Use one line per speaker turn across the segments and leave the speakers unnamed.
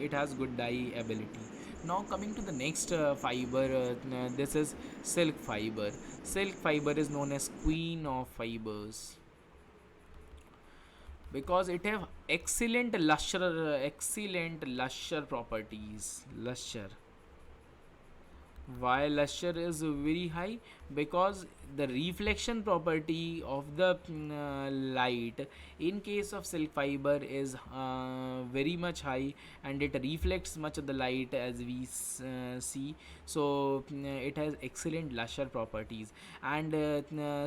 it has good dye ability. Now coming to the next fiber, this is silk fiber. Silk fiber is known as queen of fibers because it have excellent lustre properties. Lustre. Why luster is very high? Because the reflection property of the light in case of silk fiber is very much high, and it reflects much of the light as we see. So it has excellent luster properties. And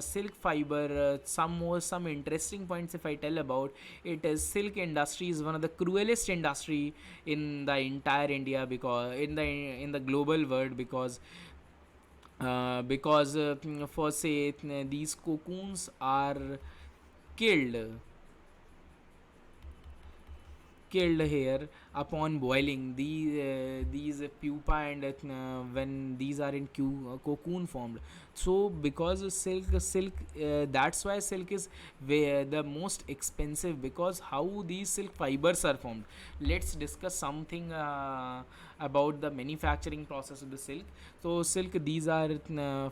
silk fiber, some interesting points if I tell about it, is silk industry is one of the cruelest industry in the entire India, because in the global world, because for say these cocoons are killed killed here upon boiling. These pupa, and when these are in cocoon formed. So because silk, that's why silk is where the most expensive, because how these silk fibers are formed. Let's discuss something about the manufacturing process of the silk. So silk, these are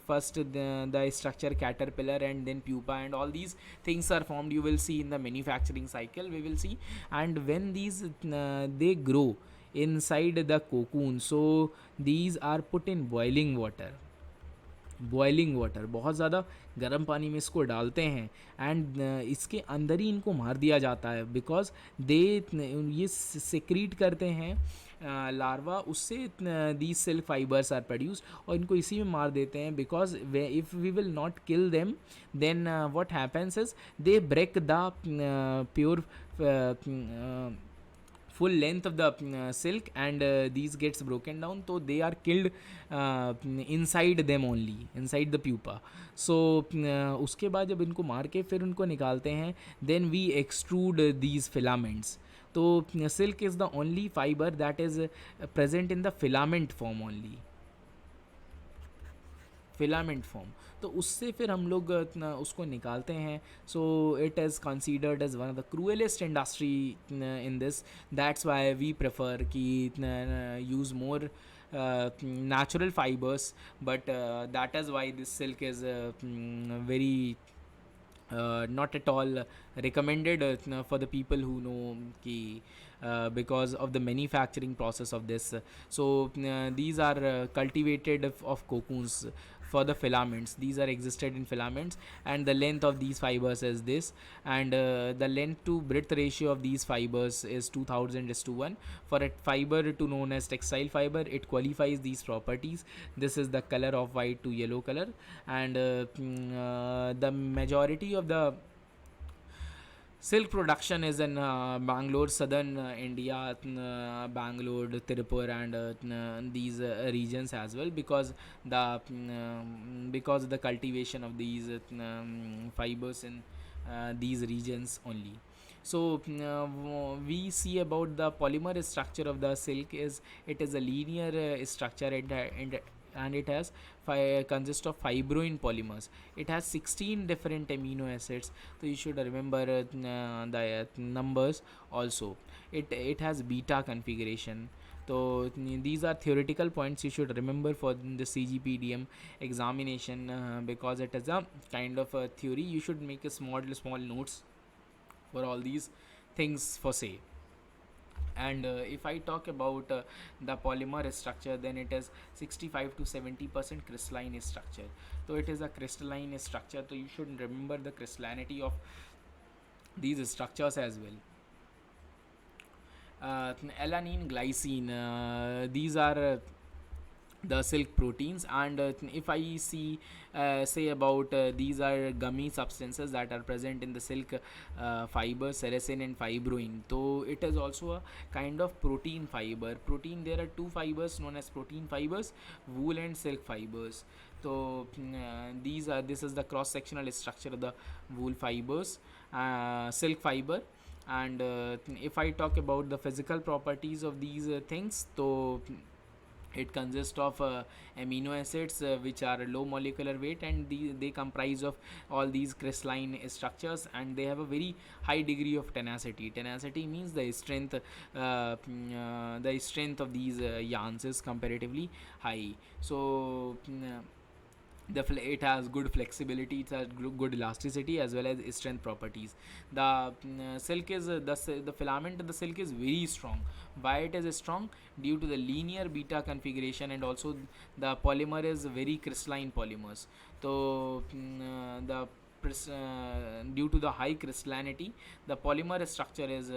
first the structure caterpillar, and then pupa, and all these things are formed. You will see in the manufacturing cycle, we will see. And when these they grow inside the cocoon, so these are put in boiling water. Boiling water, बहुत ज़्यादा गर्म पानी में इसको डालते हैं, and इसके अंदर ही इनको मार दिया जाता है, बिकॉज दे ये सिक्रीट करते हैं लार्वा, उससे the silk fibres are produced, और इनको इसी में मार देते हैं, because if we will not kill them, then what happens is they break the pure full length of the silk, and these gets broken down, so they are killed inside them only, inside the pupa. So उसके बाद जब इनको मार के फिर उनको निकालते हैं, then we extrude these filaments. तो silk is the only fiber that is present in the filament form only, filament form. तो उससे फिर हम लोग उसको निकालते हैं. So it is considered as one of the cruelest industry in this. That's why we prefer कि use more natural fibers, but that is why this silk is very not at all recommended for the people who know ki, because of the manufacturing process of this. So these are cultivated of cocoons for the filaments. These are existed in filaments, and the length of these fibers is this, and the length to breadth ratio of these fibers is 2000:1. For a fiber to known as textile fiber, it qualifies these properties. This is the color of white to yellow color, and the majority of the silk production is in Bangalore, southern India, Bangalore, Tirupur, and these regions as well, because because of the cultivation of these fibers in these regions only. So we see about the polymer structure of the silk is it is a linear structure, and it has consists of fibroin polymers. It has 16 different amino acids, so you should remember the numbers also. It has beta configuration. So these are theoretical points you should remember for the cgpdtm examination, because it is a kind of a theory. You should make a small notes for all these things for say. And if I talk about the polymer structure, then it is 65 to 70% crystalline structure. So it is a crystalline structure, so you should remember the crystallinity of these structures as well. Alanine, glycine, these are the silk proteins. And if I see say about these are gummy substances that are present in the silk fiber, sericin and fibroin. So it is also a kind of protein fiber. Protein, there are two fibers known as protein fibers, wool and silk fibers. So this is the cross sectional structure of the wool fibers, silk fiber. And if I talk about the physical properties of these things, so It consists of amino acids which are low molecular weight, and they comprise of all these crystalline structures, and they have a very high degree of tenacity. Tenacity means the strength of these yarns is comparatively high. So it has good flexibility, it has good elasticity as well as strength properties. Silk is the filament of the silk is very strong. Why it is strong? Due to the linear beta configuration, and also the polymer is very crystalline polymers. So due to the high crystallinity, the polymer structure is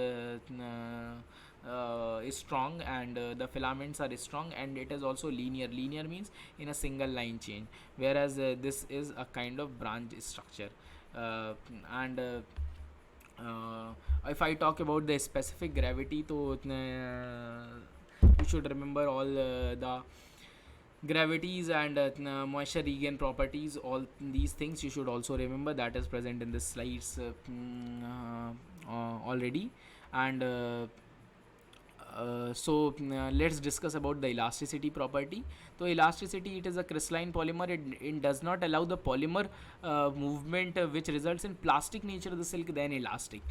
strong, and the filaments are strong, and it is also linear. Linear means in a single line chain, whereas this is a kind of branch structure. And If I talk about the specific gravity, so you should remember all the gravities and moisture regain properties. All these things you should also remember, that is present in the slides already. And let's discuss about the elasticity property. So elasticity, it is a crystalline polymer. It does not allow the polymer movement, which results in plastic nature of the silk than elastic.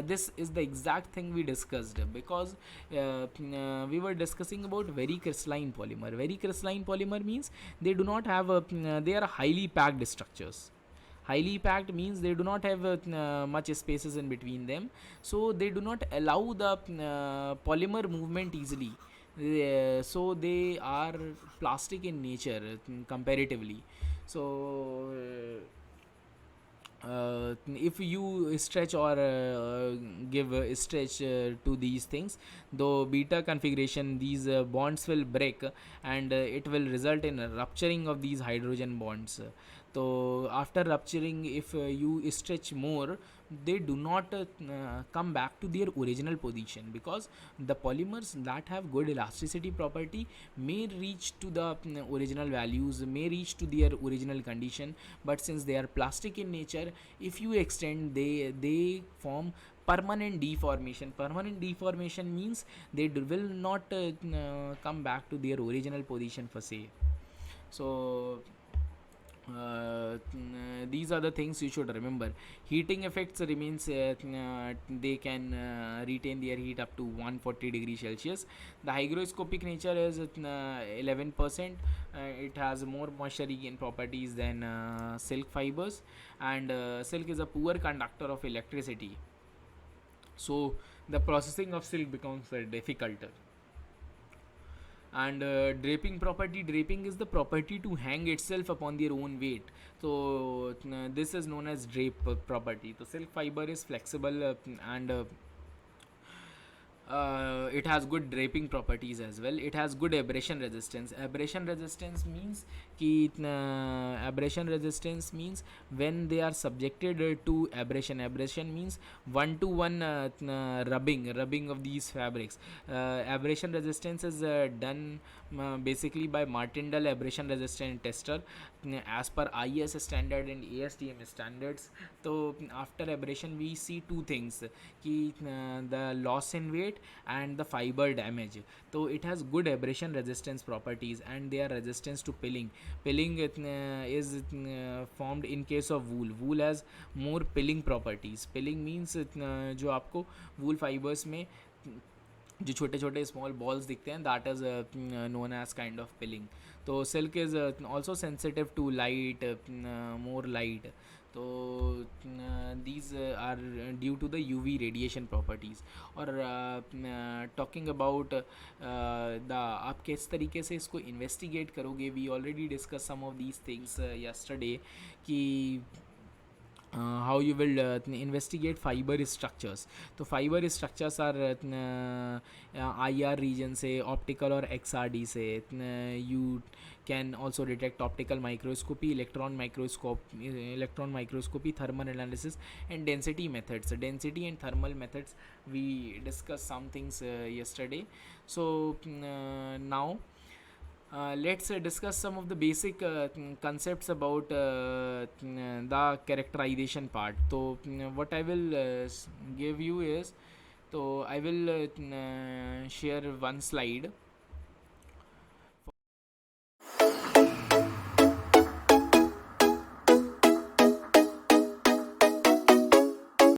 This is the exact thing we discussed, because we were discussing about very crystalline polymer. Very crystalline polymer means they do not have they are highly packed structures. Highly packed means they do not have much spaces in between them, so they do not allow the polymer movement easily. So they are plastic in nature comparatively. So if you stretch or give a stretch to these things, though beta configuration, these bonds will break, and it will result in a rupturing of these hydrogen bonds. So after rupturing, if you stretch more, they do not come back to their original position, because the polymers that have good elasticity property may reach to the original values, may reach to their original condition. But since they are plastic in nature, if you extend, they form permanent deformation. Permanent deformation means they will not come back to their original position per se. So these are the things you should remember. Heating effects remains, they can retain their heat up to 140 degrees Celsius. The hygroscopic nature is 11%. It has more moisture regain properties than silk fibers, and silk is a poor conductor of electricity, so the processing of silk becomes difficult. And draping property, draping is the property to hang itself upon their own weight. So this is known as drape property. So silk fiber is flexible, and it has good draping properties as well. It has good abrasion resistance. Abrasion resistance means when they are subjected to abrasion. Abrasion means one to one rubbing of these fabrics. Abrasion resistance is done basically by Martindale abrasion resistant tester, as per IS standard and ASTM standards. So after abrasion we see two things, the loss in weight and the fiber damage. So it has good abrasion resistance properties, and they are resistance to pilling. Pilling is formed in case of wool. Wool has more pilling properties. Pilling means जो आपको wool fibers में जो छोटे छोटे small balls दिखते हैं, that is known as kind of pilling. तो silk is also sensitive to light, more light. तो these are due to the UV radiation properties. और talking about the आप किस तरीके से इसको investigate करोगे, we already discussed some of these things yesterday, कि how you will investigate fiber structures. So fiber structures are IR region से, optical और XRD से. You can also detect optical microscopy, electron microscopy, thermal analysis, and density methods. Density and thermal methods, we discussed some things yesterday. So now let's discuss some of the basic concepts about the characterization part. So what I will give you is, so I will share one slide